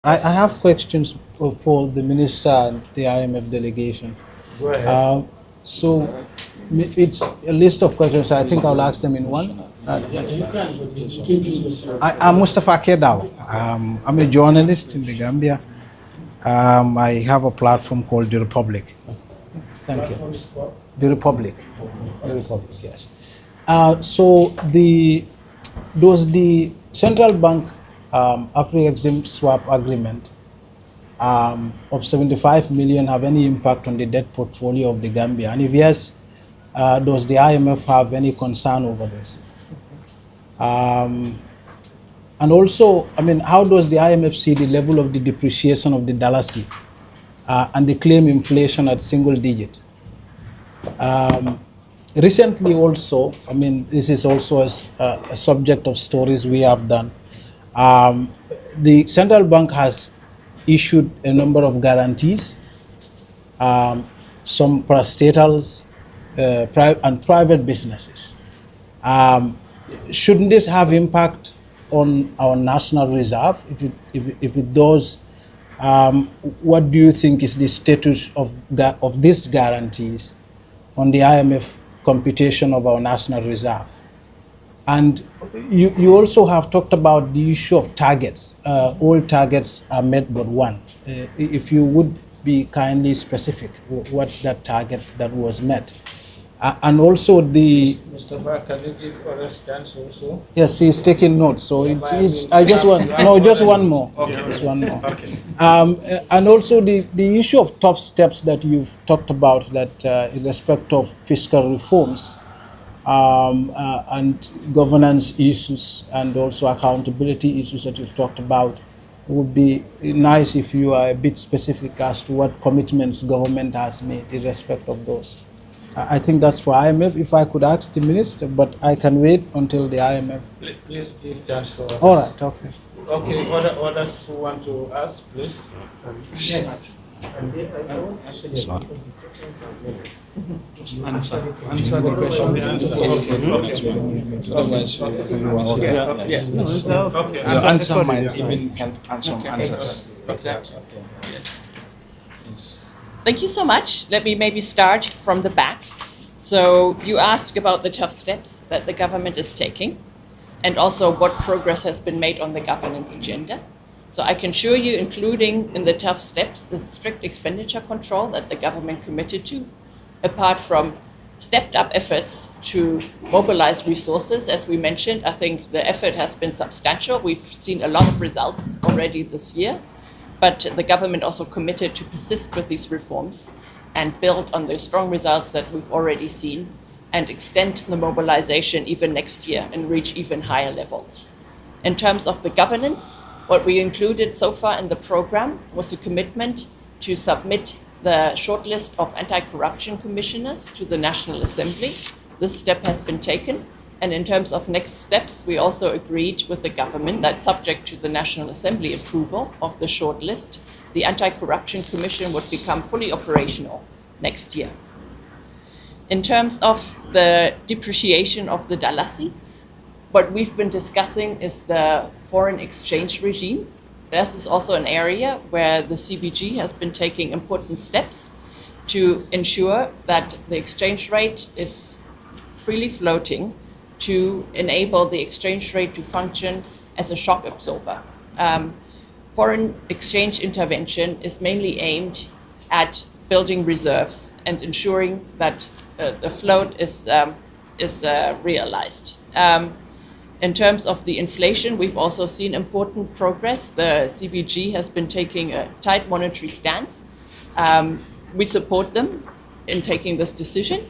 I have questions for the minister and the IMF delegation. Go ahead. So it's a list of questions. I think I'll ask them in one. I'm Mustafa Kedao. I'm a journalist in the Gambia. I have a platform called The Republic. Thank you. The Republic. The Republic, yes. So does the central bank Afri-Exim swap agreement of 75 million have any impact on the debt portfolio of the Gambia? And if yes, does the IMF have any concern over this? And also, I mean, how does the IMF see the level of the depreciation of the dalasi and the claim inflation at single digit? Recently also, I mean, this is also a subject of stories we have done. The central bank has issued a number of guarantees, some parastatals and private businesses. Shouldn't this have impact on our national reserve? If it does, what do you think is the status of these guarantees on the IMF computation of our national reserve? And you also have talked about the issue of targets. All targets are met but one. If you would be kindly specific, what's that target that was met? And also the... Mustafa, can you give other stands also? Yes, he's taking notes. So I just want, no, just one more. Okay. Just one more. Okay. And also the issue of tough steps that you've talked about, that in respect of fiscal reforms, and governance issues and also accountability issues that you've talked about. It would be nice if you are a bit specific as to what commitments government has made in respect of those. I think that's for IMF. If I could ask the minister, but I can wait until the IMF. Please give chance for others. All right, okay. Okay, others who want to ask, please. Yes. It's not. Just answer the question. Otherwise, Yes. Yes. Okay. your answer might even help answer answers. Exactly. Yes. Yes. Thank you so much. Let me maybe start from the back. So you asked about the tough steps that the government is taking and also what progress has been made on the governance agenda. So I can assure you, including in the tough steps, the strict expenditure control that the government committed to, apart from stepped up efforts to mobilize resources. As we mentioned, I think the effort has been substantial. We've seen a lot of results already this year, but the government also committed to persist with these reforms and build on the strong results that we've already seen and extend the mobilization even next year and reach even higher levels. In terms of the governance, what we included so far in the program was a commitment to submit the shortlist of anti-corruption commissioners to the National Assembly. This step has been taken. And in terms of next steps, we also agreed with the government that subject to the National Assembly approval of the shortlist, the Anti-Corruption Commission would become fully operational next year. In terms of the depreciation of the dalasi, what we've been discussing is the foreign exchange regime. This is also an area where the CBG has been taking important steps to ensure that the exchange rate is freely floating to enable the exchange rate to function as a shock absorber. Foreign exchange intervention is mainly aimed at building reserves and ensuring that the float is realized. In terms of the inflation, we've also seen important progress. The CBG has been taking a tight monetary stance. We support them in taking this decision.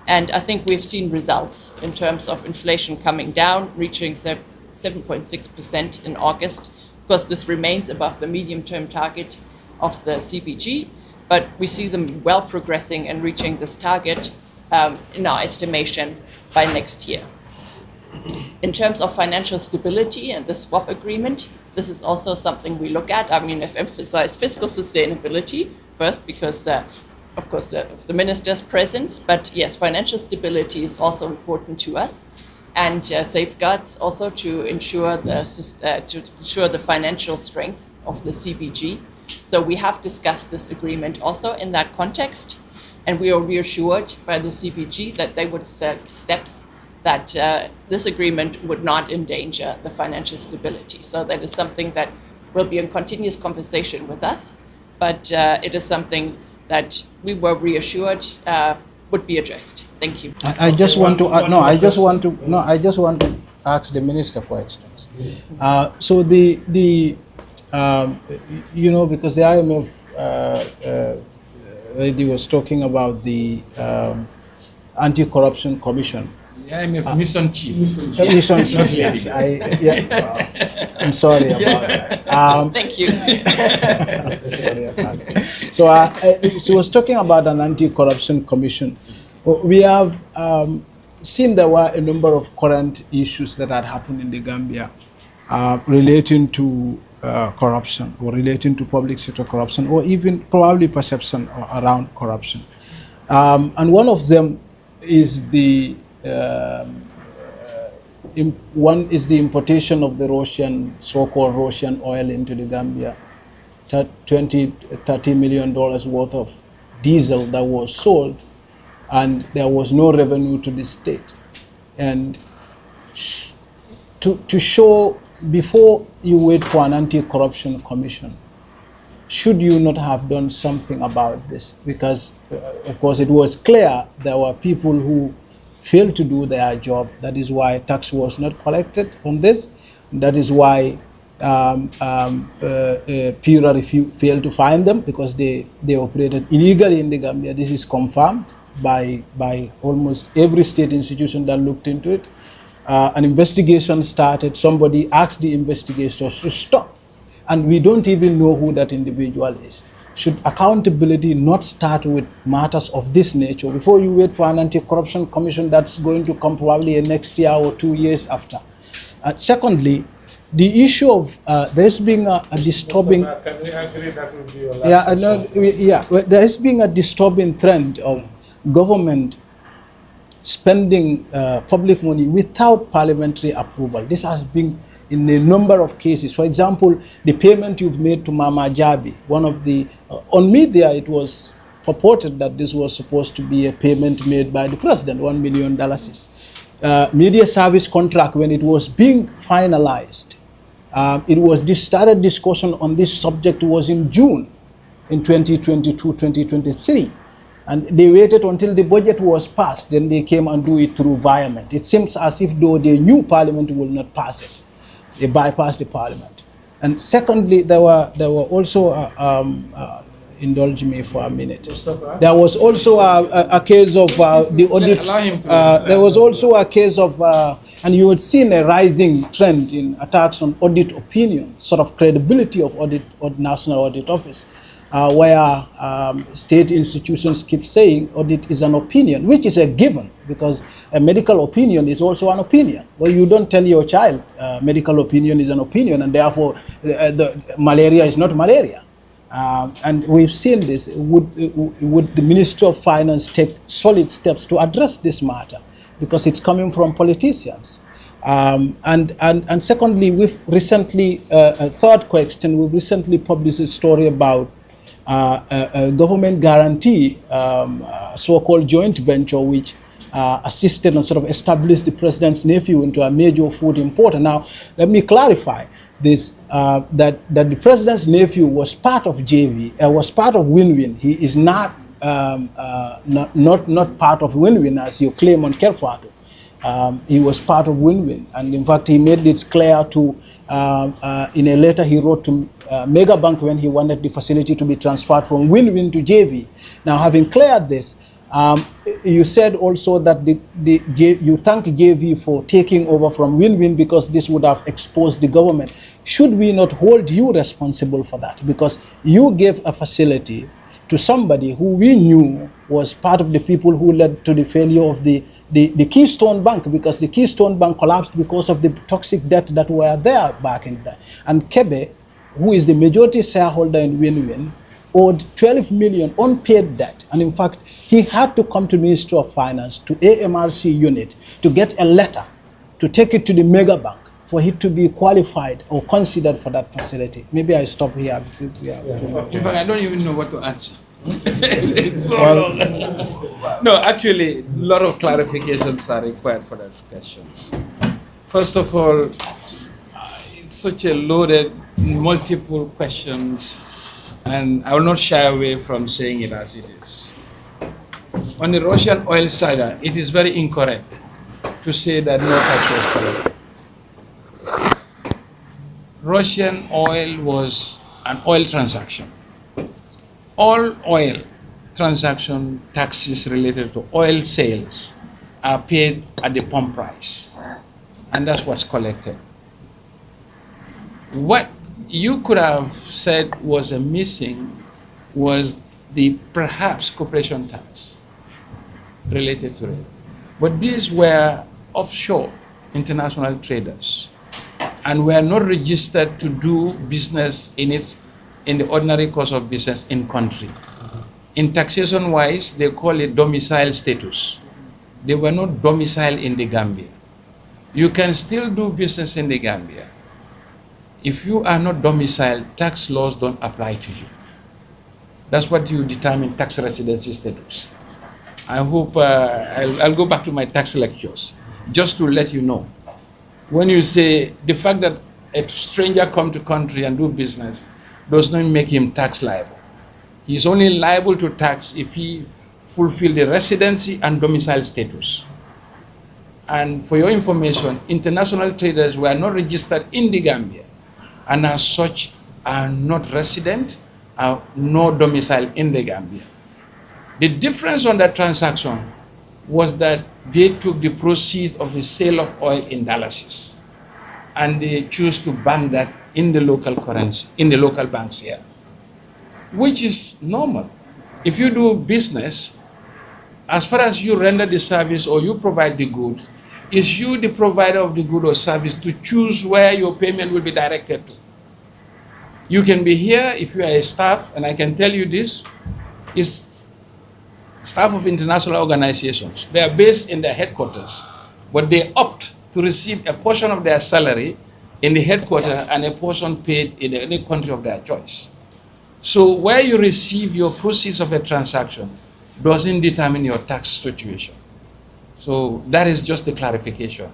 And I think we've seen results in terms of inflation coming down, reaching 7.6% in August. Of course, this remains above the medium-term target of the CBG, but we see them well progressing and reaching this target in our estimation by next year. In terms of financial stability and the swap agreement, this is also something we look at. I mean, I've emphasized fiscal sustainability first because, of course, the minister's presence. But yes, financial stability is also important to us, and safeguards also to ensure the financial strength of the CBG. So we have discussed this agreement also in that context, and we are reassured by the CBG that they would take steps that this agreement would not endanger the financial stability. So that is something that will be in continuous conversation with us, but it is something that we were reassured would be addressed. Thank you. I just want to I just want to ask the minister for instance. So because the IMF lady was talking about the Anti-Corruption Commission. Yeah, I'm a mission chief. Mission chief, yes. I'm sorry about that. Thank you. Sorry about that. So she was talking about an anti-corruption commission. We have seen there were a number of current issues that had happened in the Gambia relating to corruption, or relating to public sector corruption, or even probably perception around corruption. And one of them is the one is the importation of the Russian, so-called Russian oil into the Gambia. $30 million worth of diesel that was sold, and there was no revenue to the state. And to show, before you wait for an anti-corruption commission, should you not have done something about this? Because, of course, it was clear there were people who failed to do their job. That is why tax was not collected on this. That is why PURA failed to find them, because they operated illegally in the Gambia. This is confirmed by almost every state institution that looked into it. An investigation started. Somebody asked the investigators to stop, and we don't even know who that individual is. Should accountability not start with matters of this nature before you wait for an anti-corruption commission that's going to come probably next year or 2 years after? Secondly, the issue of there's been a disturbing. Can we agree that will be your last question? There has been a disturbing trend of government spending public money without parliamentary approval. This has been in a number of cases. For example, the payment you've made to Mama Jabi, one of the, on media it was purported that this was supposed to be a payment made by the president, $1 million. Media service contract, when it was being finalized, started discussion on this subject was in June in 2022-2023. And they waited until the budget was passed, then they came and do it through Parliament. It seems as if though they knew Parliament will not pass it. They bypassed the Parliament. And secondly, there were also, indulge me for a minute. There was also a case of the audit. There was also a case of, and you had seen a rising trend in attacks on audit opinion, sort of credibility of audit, or National Audit Office, where state institutions keep saying audit is an opinion, which is a given, because a medical opinion is also an opinion. Well, you don't tell your child medical opinion is an opinion, and therefore the malaria is not malaria. And we've seen this. Would the Ministry of Finance take solid steps to address this matter? Because it's coming from politicians. And secondly, we've recently, a third question, we've recently published a story about a government guarantee, so-called joint venture, which assisted and sort of established the president's nephew into a major food importer. Now, let me clarify this, that the president's nephew was part of JV, was part of Win-Win. He is not part of Win-Win as you claim on Kerfado. He was part of Win-Win, and in fact he made it clear to, in a letter he wrote to Mega Bank when he wanted the facility to be transferred from Win-Win to JV. Now, having cleared this, you said also that you thank JV for taking over from Win-Win because this would have exposed the government. Should we not hold you responsible for that? Because you gave a facility to somebody who we knew was part of the people who led to the failure of the Keystone Bank, because the Keystone Bank collapsed because of the toxic debt that were there back in there. And Kebe, who is the majority shareholder in Win-Win, owed 12 million unpaid debt. And in fact, he had to come to Ministry of Finance, to AMRC unit, to get a letter, to take it to the Mega Bank for it to be qualified or considered for that facility? Maybe I stop here. In fact, I don't even know what to answer. It's so Well- long. No, actually, a lot of clarifications are required for that questions. First of all, it's such a loaded, multiple questions, and I will not shy away from saying it as it is. On the Russian oil saga, it is very incorrect to say that no tax was collected. Russian oil was an oil transaction. All oil transaction taxes related to oil sales are paid at the pump price, and that's what's collected. What you could have said was a missing was the perhaps corporation tax related to it. But these were offshore international traders and were not registered to do business in the ordinary course of business in country. In taxation wise, they call it domicile status. They were not domiciled in the Gambia. You can still do business in the Gambia. If you are not domiciled, tax laws don't apply to you. That's what you determine tax residency status. I hope I'll go back to my tax lectures just to let you know. When you say the fact that a stranger come to country and do business does not make him tax liable. He is only liable to tax if he fulfill the residency and domicile status. And for your information, international traders were not registered in the Gambia and as such are not resident nor domicile in the Gambia. The difference on that transaction was that they took the proceeds of the sale of oil in dollars and they choose to bank that in the local currency, in the local banks here, which is normal. If you do business, as far as you render the service or you provide the goods, it's you, the provider of the good or service, to choose where your payment will be directed to. You can be here if you are a staff, and I can tell you this, is staff of international organizations. They are based in their headquarters, but they opt to receive a portion of their salary in the headquarters and a portion paid in any country of their choice. So where you receive your proceeds of a transaction doesn't determine your tax situation. So that is just the clarification.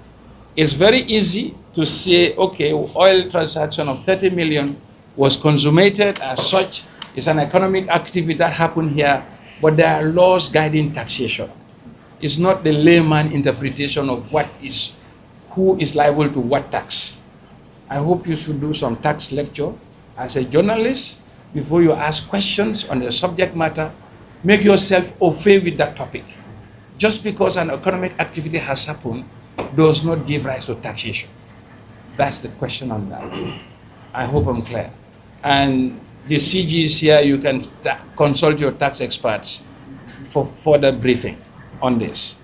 It's very easy to say, okay, oil transaction of 30 million was consummated as such. It's an economic activity that happened here, but there are laws guiding taxation. It's not the layman interpretation of who is liable to what tax. I hope you should do some tax lecture as a journalist before you ask questions on the subject matter. Make yourself au fait with that topic. Just because an economic activity has happened does not give rise to taxation. That's the question on that. I hope I'm clear. And the CGs here, you can consult your tax experts for further briefing on this.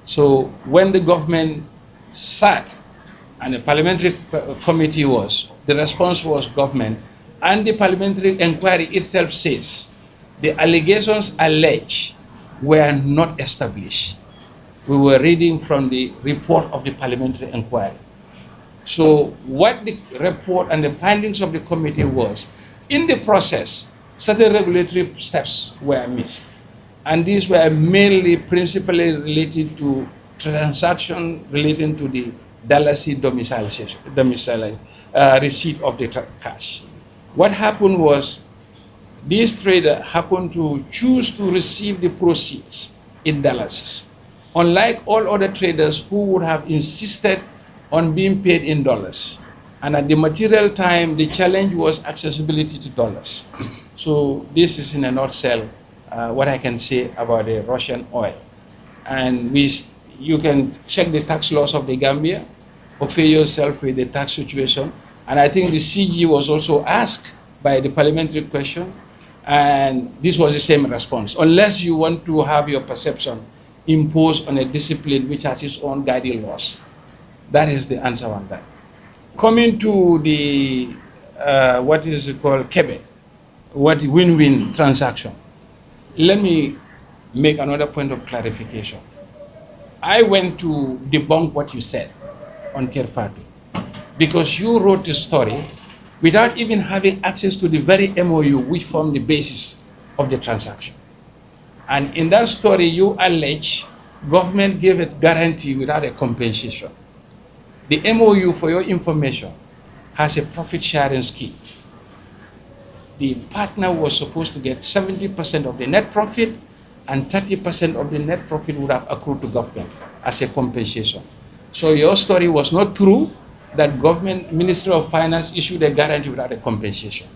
So when the government sat and the parliamentary committee the response was government, and the parliamentary inquiry itself says the allegations alleged were not established. We were reading from the report of the parliamentary inquiry. So what the report and the findings of the committee was, in the process, certain regulatory steps were missed. And these were mainly principally related to transaction relating to the Dalasi receipt of the cash. What happened was, this trader happened to choose to receive the proceeds in dollars, unlike all other traders who would have insisted on being paid in dollars. And at the material time, the challenge was accessibility to dollars. So this is in a nutshell what I can say about the Russian oil. And you can check the tax laws of the Gambia, offer yourself with the tax situation. And I think the CG was also asked by the parliamentary question, and this was the same response. Unless you want to have your perception imposed on a discipline which has its own guiding laws. That is the answer on that. Coming to the, what is it called, Quebec, what win-win transaction. Let me make another point of clarification. I went to debunk what you said on Kerfatu. because you wrote the story without even having access to the very MOU which formed the basis of the transaction. And in that story, you allege government gave a guarantee without a compensation. The MOU, for your information, has a profit sharing scheme. The partner was supposed to get 70% of the net profit, and 30% of the net profit would have accrued to government as a compensation. So your story was not true, that government Ministry of Finance issued a guarantee without a compensation.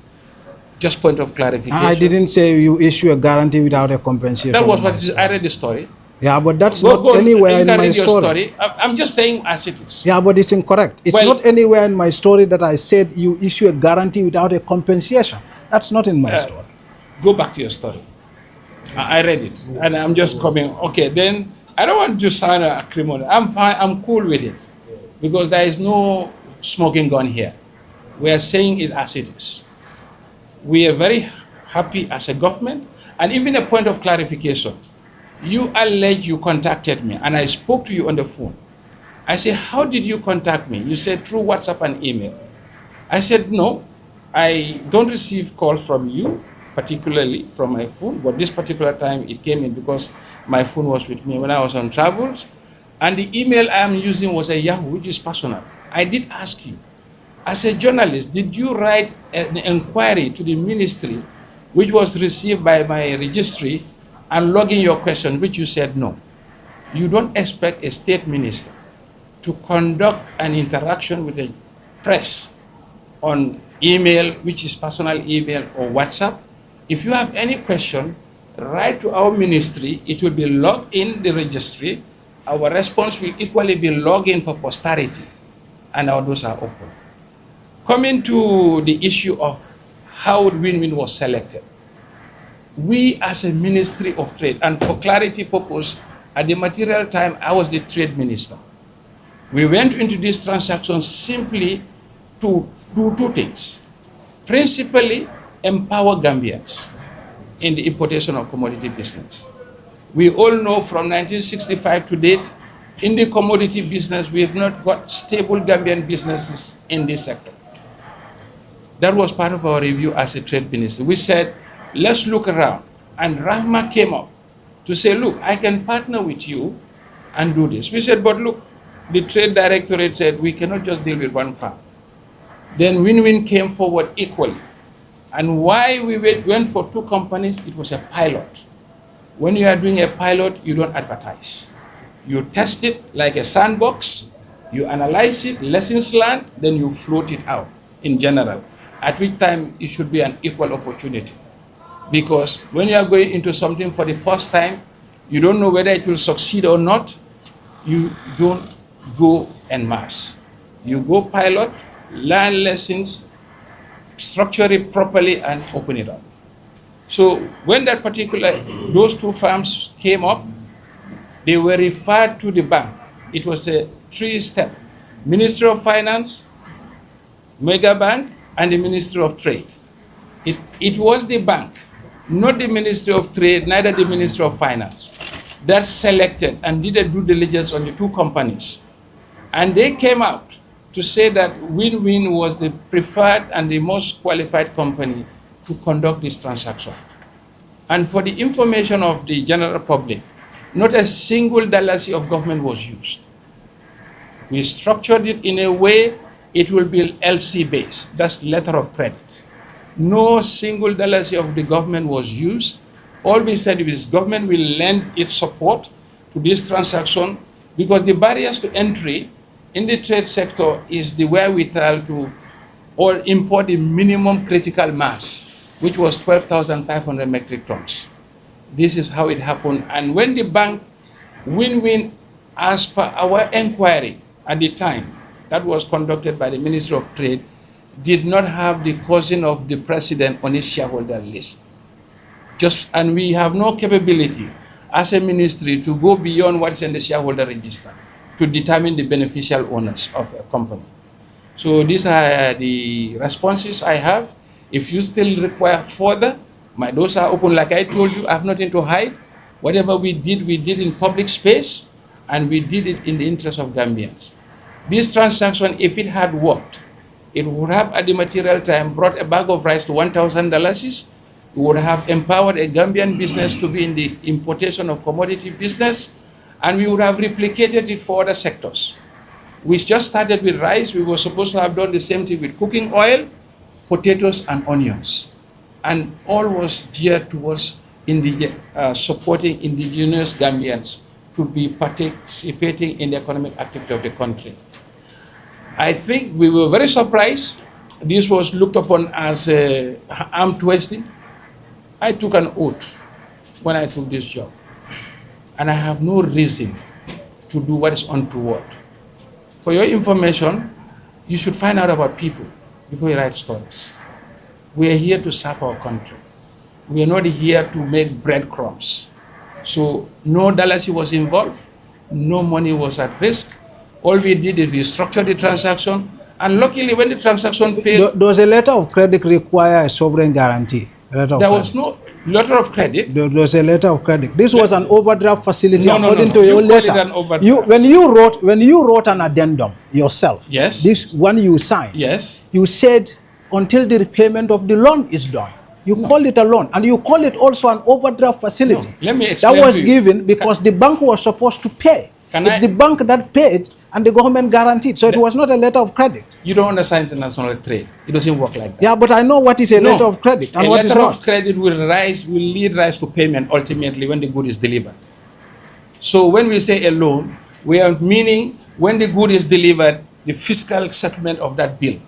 Just point of clarification. I didn't say you issue a guarantee without a compensation. That was what I read the story. Yeah, but that's Go, not anywhere in you can my read your story. I'm just saying as it is. Yeah, but it's incorrect. It's Well, not anywhere in my story that I said you issue a guarantee without a compensation. That's not in my story. Go back to your story. I read it, and I'm just coming. Okay, then I don't want to sound a criminal. I'm fine. I'm cool with it, because there is no smoking gun here. We are saying it as it is. We are very happy as a government, and even a point of clarification. You allege you contacted me, and I spoke to you on the phone. I said, how did you contact me? You said through WhatsApp and email. I said, no, I don't receive calls from you, particularly from my phone, but this particular time it came in because my phone was with me when I was on travels, and the email I am using was a Yahoo, which is personal. I did ask you, as a journalist, did you write an inquiry to the ministry, which was received by my registry, and log in your question, which you said no? You don't expect a state minister to conduct an interaction with the press on email, which is personal email or WhatsApp. If you have any question, write to our ministry. It will be logged in the registry. Our response will equally be logged in for posterity, and our doors are open. Coming to the issue of how Win-Win was selected. We as a Ministry of Trade, and for clarity purpose, at the material time, I was the trade minister. We went into this transaction simply to do two things. Principally, empower Gambians in the importation of commodity business. We all know from 1965 to date, in the commodity business, we have not got stable Gambian businesses in this sector. That was part of our review as a trade minister. We said, let's look around. And Rahma came up to say, look, I can partner with you and do this. We said, but look, the trade directorate said, we cannot just deal with one farm. Then Win-Win came forward equally. And why we went for two companies, it was a pilot. When you are doing a pilot, you don't advertise. You test it like a sandbox, you analyze it, lessons learned, then you float it out in general, at which time it should be an equal opportunity. Because when you are going into something for the first time, you don't know whether it will succeed or not, you don't go en masse. You go pilot, learn lessons, structure it properly, and open it up. So when those two firms came up, they were referred to the bank. It was a three-step: Ministry of Finance, Mega Bank, and the Ministry of Trade. It was the bank, not the Ministry of Trade, neither the Ministry of Finance, that selected and did a due diligence on the two companies. And they came out to say that Win-Win was the preferred and the most qualified company to conduct this transaction. And for the information of the general public, not a single dollar of government was used. We structured it in a way it will be LC based, that's letter of credit. No single dollar of the government was used. All we said is government will lend its support to this transaction, because the barriers to entry in the trade sector is the wherewithal to or import the minimum critical mass, which was 12,500 metric tons. This is how it happened. And when the bank, Win-Win, as per our inquiry at the time, that was conducted by the Ministry of Trade, did not have the cousin of the president on his shareholder list. And we have no capability as a ministry to go beyond what's in the shareholder register to determine the beneficial owners of a company. So these are the responses I have. If you still require further, my doors are open. Like I told you, I have nothing to hide. Whatever we did in public space, and we did it in the interest of Gambians. This transaction, if it had worked, it would have at the material time brought a bag of rice to $1,000. It would have empowered a Gambian business to be in the importation of commodity business, and we would have replicated it for other sectors. We just started with rice. We were supposed to have done the same thing with cooking oil, potatoes, and onions. And all was geared towards supporting indigenous Gambians to be participating in the economic activity of the country. I think we were very surprised. This was looked upon as arm twisting. I took an oath when I took this job, and I have no reason to do what is untoward. For your information, you should find out about people before you write stories. We are here to serve our country. We are not here to make breadcrumbs. So no dollars was involved, no money was at risk. All we did is we structured the transaction, and luckily when the transaction failed... Does a letter of credit require a sovereign guarantee? There was no letter of credit. There was a letter of credit. This was an overdraft facility according to your letter. When you wrote an addendum yourself, yes, this one you signed, yes, you said until the repayment of the loan is done. You call it a loan, and you call it also an overdraft facility. No, let me explain. That was given because the bank was supposed to pay. It's the bank that paid, and the government guaranteed. So it was not a letter of credit. You don't understand international trade. It doesn't work like that. Yeah, but I know what is a letter of credit and what is not. A letter of credit will lead rise to payment ultimately when the good is delivered. So when we say a loan, we are meaning when the good is delivered, the fiscal settlement of that bill.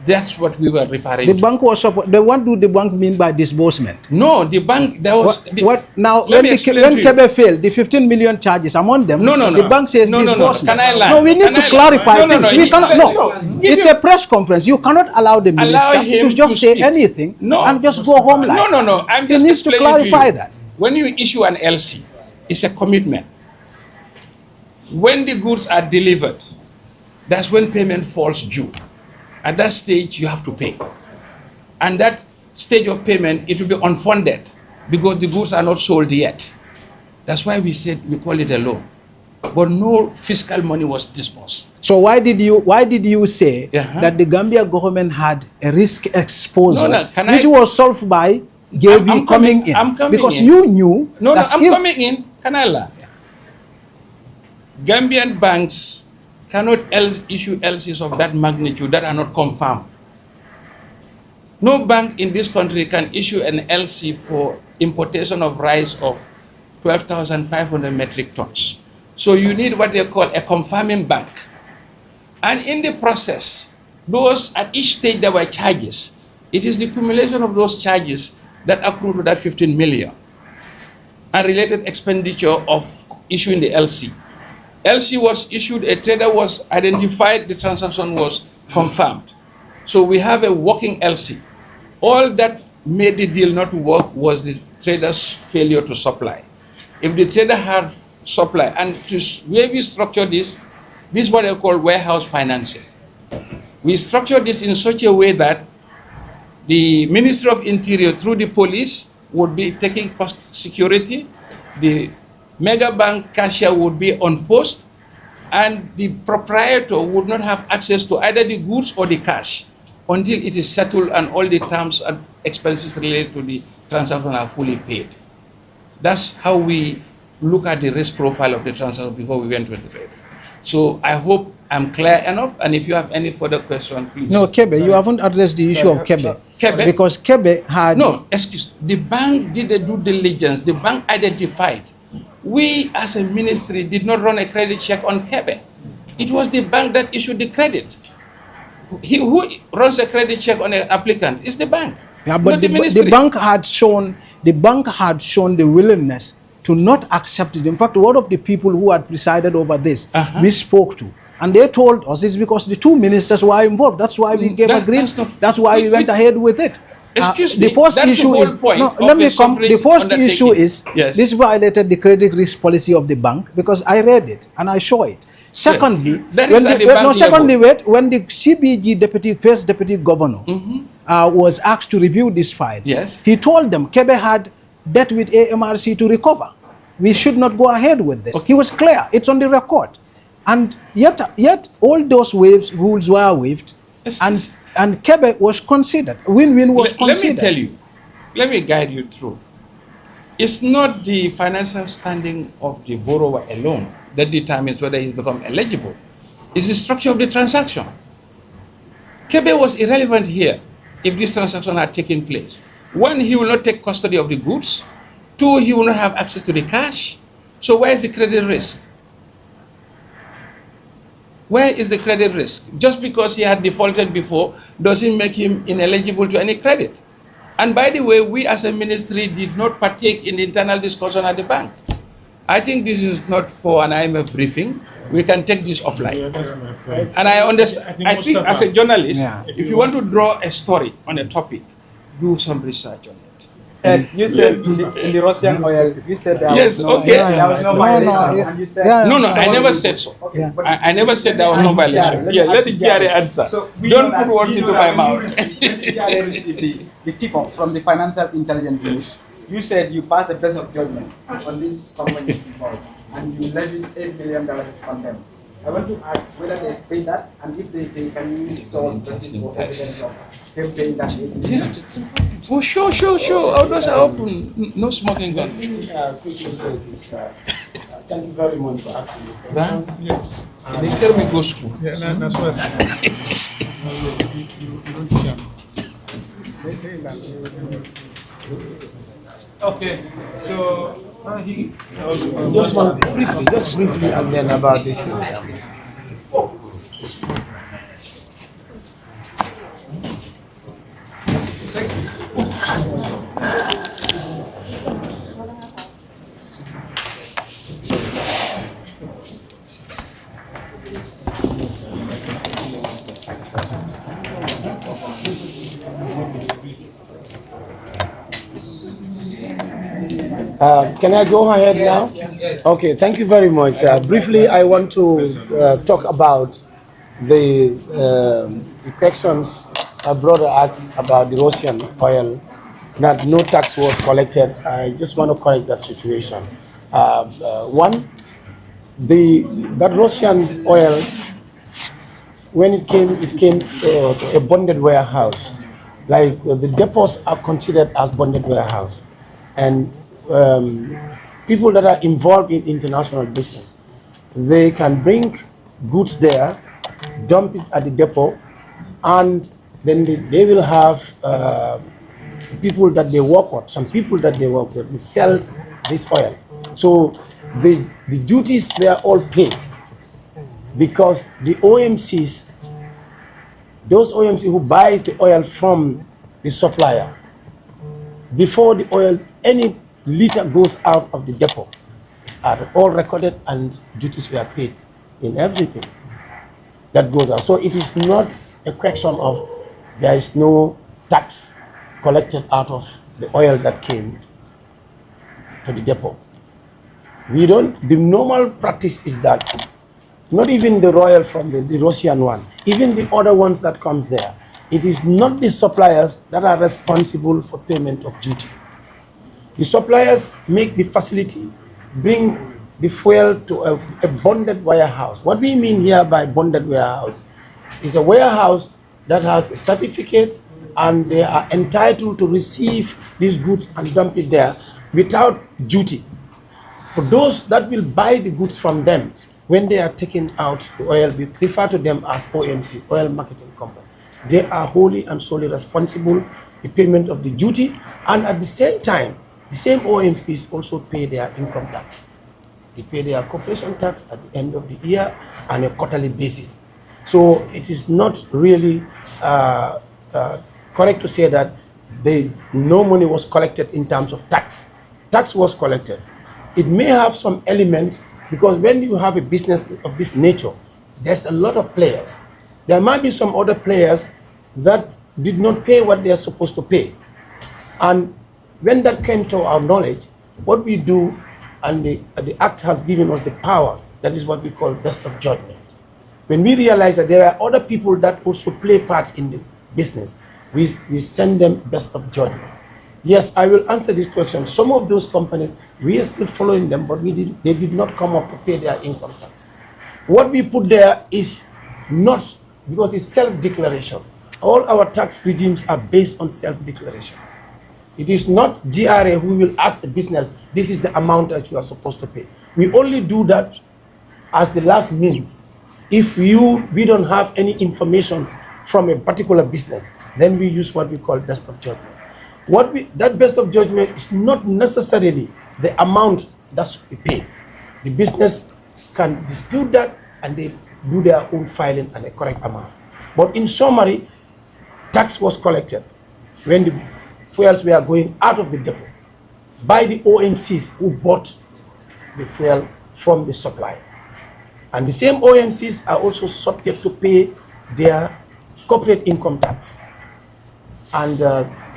That's what we were referring to. The bank was supposed. What do the bank mean by disbursement? No, the bank. There was. Now? When Kebe failed, the 15 million charges among them. No. The bank says disbursement. Can I lie? No, we need to clarify things. We cannot. No, it's a press conference. You cannot allow the minister to just say anything and just go home like. No. I'm just he needs to clarify that. When you issue an LC, it's a commitment. When the goods are delivered, that's when payment falls due. At that stage, you have to pay. And that stage of payment, it will be unfunded because the goods are not sold yet. That's why we said we call it a loan. But no fiscal money was disbursed. So why did you say that the Gambia government had a risk exposure, which was solved by coming in? Because you knew. I'm coming in. Can I learn? Gambian banks cannot issue LCs of that magnitude that are not confirmed. No bank in this country can issue an LC for importation of rice of 12,500 metric tons. So you need what they call a confirming bank. And in the process, those at each stage there were charges. It is the accumulation of those charges that accrue to that 15 million and related expenditure of issuing the LC. LC was issued, a trader was identified, the transaction was confirmed. So we have a working LC. All that made the deal not work was the trader's failure to supply. If the trader had supply, and to where we structure this is what I call warehouse financing. We structure this in such a way that the Ministry of Interior through the police would be taking security, the mega bank cashier would be on post, and the proprietor would not have access to either the goods or the cash until it is settled and all the terms and expenses related to the transaction are fully paid. That's how we look at the risk profile of the transaction before we went to the trade. So I hope I'm clear enough, and if you have any further question, please. No, Kebe, you haven't addressed the issue of Kebe. Kebe? Because Kebe had... No, excuse. The bank did a due diligence. The bank identified. We, as a ministry, did not run a credit check on Kebe. It was the bank that issued the credit. Who runs a credit check on an applicant is the bank. Yeah, but the bank had shown the willingness to not accept it. In fact, one of the people who had presided over this, we spoke to, and they told us it's because the two ministers were involved. That's why we gave a green. That's why we went ahead with it. Excuse me. The first issue is the first issue is this violated the credit risk policy of the bank because I read it and I saw it. Secondly, when the CBG first deputy governor was asked to review this file, he told them Kebe had debt with AMRC to recover. We should not go ahead with this. He was clear. It's on the record. And yet all those rules were waived, and Quebec was considered. Win-win was considered. Let me tell you, let me guide you through. It's not the financial standing of the borrower alone that determines whether he's become eligible. It's the structure of the transaction. Quebec was irrelevant here if this transaction had taken place. One, he will not take custody of the goods. Two, he will not have access to the cash. So where is the credit risk? Where is the credit risk? Just because he had defaulted before doesn't make him ineligible to any credit. And by the way, we as a ministry did not partake in the internal discussion at the bank. I think this is not for an IMF briefing. We can take this offline. And I understand. I think as a journalist, if you want to draw a story on a topic, do some research on it. And you said in the Russian oil, you said there Yes, was no, okay. there was no violation. And you said, No, I never said so. Okay, but I never said there was no violation. Yeah, let the GRA answer. So Don't put words into my mouth. When the GRA received the tip-off from the Financial Intelligence Unit, you said you passed a best of judgment on these companies involved, and you levied $8 million on them. I want to ask whether they paid that, and if they pay, can you show us evidence of them paying that $8 million? Oh, sure. Our doors are open. No smoking gun. Quickly say this. Thank you very much for asking the question. Yes. They tell me go school. Yeah, that's what Okay, so just briefly, and then about these things. Can I go ahead now? Yes. Okay, thank you very much. Briefly, I want to talk about the questions our brother asked about the Russian oil, that no tax was collected. I just want to correct that situation. One, that Russian oil, when it came to a bonded warehouse. Like the depots are considered as bonded warehouse, and people that are involved in international business, they can bring goods there, dump it at the depot, and then they will have people that they work with, some people that they work with, they sell this oil. So the duties, they are all paid, because the OMCs, those OMCs who buy the oil from the supplier, before the oil, any liter goes out of the depot, are all recorded and duties were paid in everything that goes out. So it is not a question of there is no tax collected out of the oil that came to the depot. The normal practice is that not even the oil from the Russian one, even the other ones that comes there, it is not the suppliers that are responsible for payment of duty. The suppliers make the facility, bring the fuel to a bonded warehouse. What we mean here by bonded warehouse is a warehouse that has a certificate, and they are entitled to receive these goods and dump it there without duty. For those that will buy the goods from them, when they are taking out the oil, we refer to them as OMC, oil marketing company. They are wholly and solely responsible the payment of the duty, and at the same time, the same OMPs also pay their income tax. They pay their corporation tax at the end of the year on a quarterly basis. So it is not really correct to say that no money was collected in terms of tax. Tax was collected. It may have some element, because when you have a business of this nature, there's a lot of players. There might be some other players that did not pay what they are supposed to pay. And when that came to our knowledge, what we do, and the Act has given us the power, that is what we call best of judgment. When we realize that there are other people that also play part in the business, we send them best of judgment. Yes, I will answer this question. Some of those companies, we are still following them, but they did not come up to pay their income tax. What we put there is not, because it's self-declaration. All our tax regimes are based on self-declaration. It is not GRA who will ask the business, this is the amount that you are supposed to pay. We only do that as the last means. If we don't have any information from a particular business, then we use what we call best of judgment. That best of judgment is not necessarily the amount that should be paid. The business can dispute that and they do their own filing and a correct amount. But in summary, tax was collected when the fuels were going out of the depot by the OMCs who bought the fuel from the supplier. And the same OMCs are also subject to pay their corporate income tax. And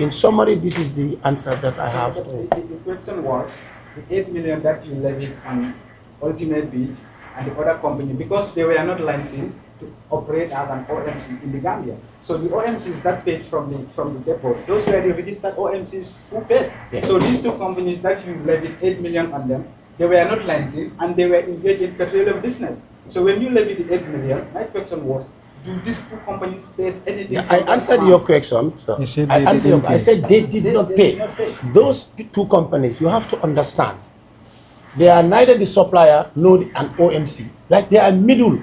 in summary, this is the answer that I have. The question was the 8 million that you levied on Ultimate Bid and the other company, because they were not licensed to operate as an OMC in the Gambia. So the OMCs that paid from the depot, those were the registered OMCs who paid. Yes. So these two companies that you levied 8 million on them, they were not licensed and they were engaged in petroleum business. So when you levied the 8 million, my question was, do these two companies pay anything? I answered your question. So You said I said they did not pay. Those two companies, you have to understand, they are neither the supplier nor an OMC. Like they are middle.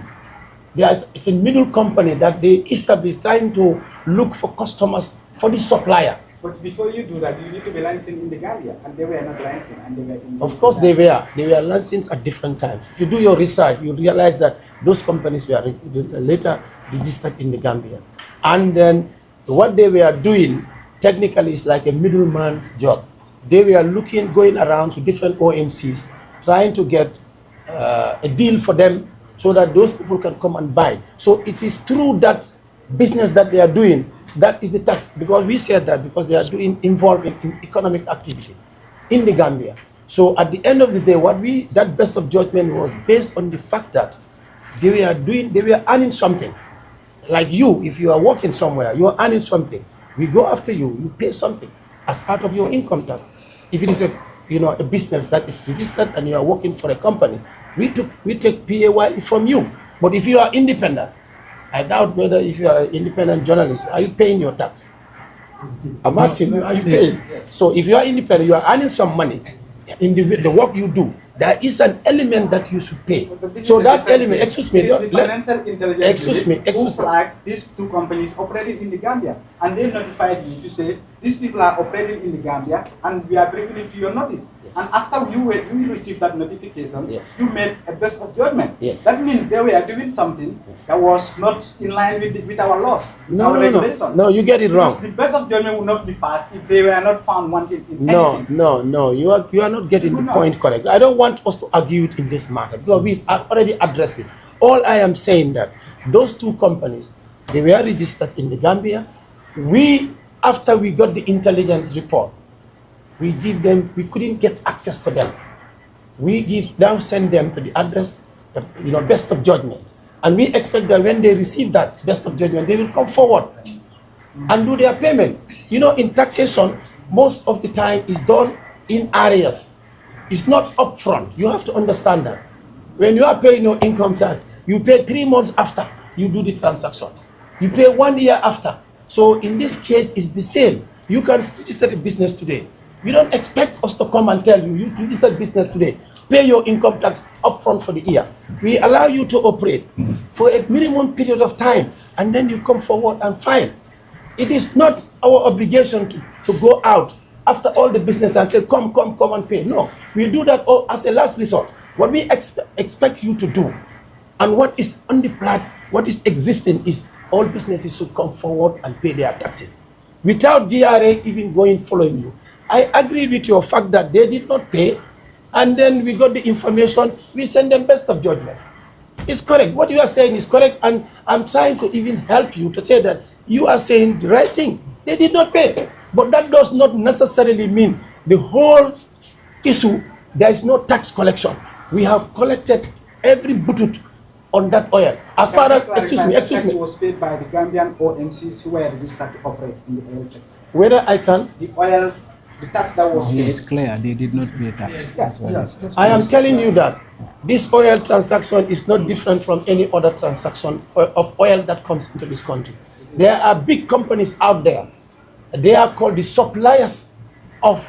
It's a middle company that they established trying to look for customers for the supplier. But before you do that, you need to be licensed in the Gambia, and they were not licensed, and they were in. Of course they were. They were licensed at different times. If you do your research, you realize that those companies were later registered in the Gambia. And then what they were doing technically is like a middleman's job. They were going around to different OMCs, trying to get a deal for them so that those people can come and buy. So it is through that business that they are doing, that is the tax, because we said that because they are involved in economic activity in the Gambia. So at the end of the day, that best of judgment was based on the fact that they were earning something. Like you, if you are working somewhere, you are earning something. We go after you, you pay something as part of your income tax. If it is a business that is registered and you are working for a company, we take PAYE from you. But if you are independent, I doubt whether if you are an independent journalist, are you paying your tax? I'm asking you, are you paying? So if you are independent, you are earning some money in the work you do. There is an element that you should pay. So that element, excuse me, the financial intelligence excuse me. Who flagged these two companies operating in the Gambia, and they notified you to say these people are operating in the Gambia, and we are bringing it to your notice. Yes. And after you received that notification, Yes. you made a best of judgment. Yes. That means they were doing something Yes. that was not in line with our laws, our regulations. No, you get it wrong. Because the best of judgment would not be passed if they were not found wanted in anything. No, you are not getting the point correct. I don't want us to argue it in this matter because we've already addressed this. All I am saying that those two companies, they were registered in the Gambia. After we got the intelligence report, we couldn't get access to them. We now send them to the address, best of judgment. And we expect that when they receive that best of judgment, they will come forward and do their payment. In taxation, most of the time is done in areas. It's not upfront. You have to understand that. When you are paying your income tax, you pay 3 months after you do the transaction. You pay 1 year after. So in this case, it's the same. You can register a business today. We don't expect us to come and tell you, you register business today, pay your income tax upfront for the year. We allow you to operate for a minimum period of time, and then you come forward and file. It is not our obligation to go out after all the business and say, come and pay. No, we do that as a last resort. What we expect you to do, and what is on the plan, what is existing is all businesses should come forward and pay their taxes without GRA even following you. I agree with your fact that they did not pay, and then we got the information, we send them best of judgment. It's correct. What you are saying is correct, and I'm trying to even help you to say that you are saying the right thing. They did not pay. But that does not necessarily mean the whole issue, there is no tax collection. We have collected every butut on that oil. As far as, excuse me. The tax was paid by the Gambian OMCs who were registered to operate in the oil sector. Whether I can? The oil the tax that was He paid. is clear. They did not pay tax. That's what he said. I am telling you that this oil transaction is not different from any other transaction of oil that comes into this country. There are big companies out there. They are called the suppliers of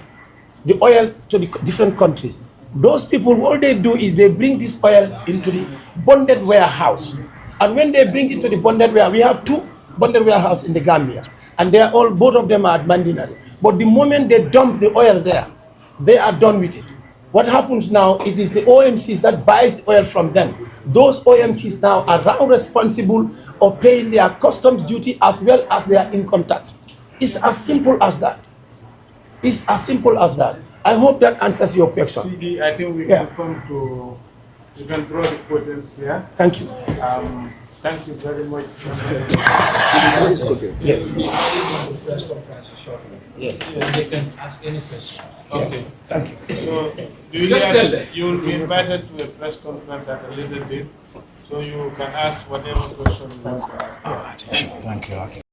the oil to the different countries. Those people, all they do is they bring this oil into the bonded warehouse. And when they bring it to the bonded warehouse, we have 2 bonded warehouses in the Gambia. And they are all, both of them are at Mandinari. But the moment they dump the oil there, they are done with it. What happens now, it is the OMCs that buys the oil from them. Those OMCs now are now responsible of paying their customs duty as well as their income tax. It's as simple as that. It's as simple as that. I hope that answers your question. CD, I think we Yeah. can come to, you can draw the quotas here. Thank you. Thank you very much. Yes. Yes. And they can ask any question. Yes. Thank you. So, do you Just tell them. you will be invited to a press conference at a later date, so you can ask whatever question you want to ask. Thank you.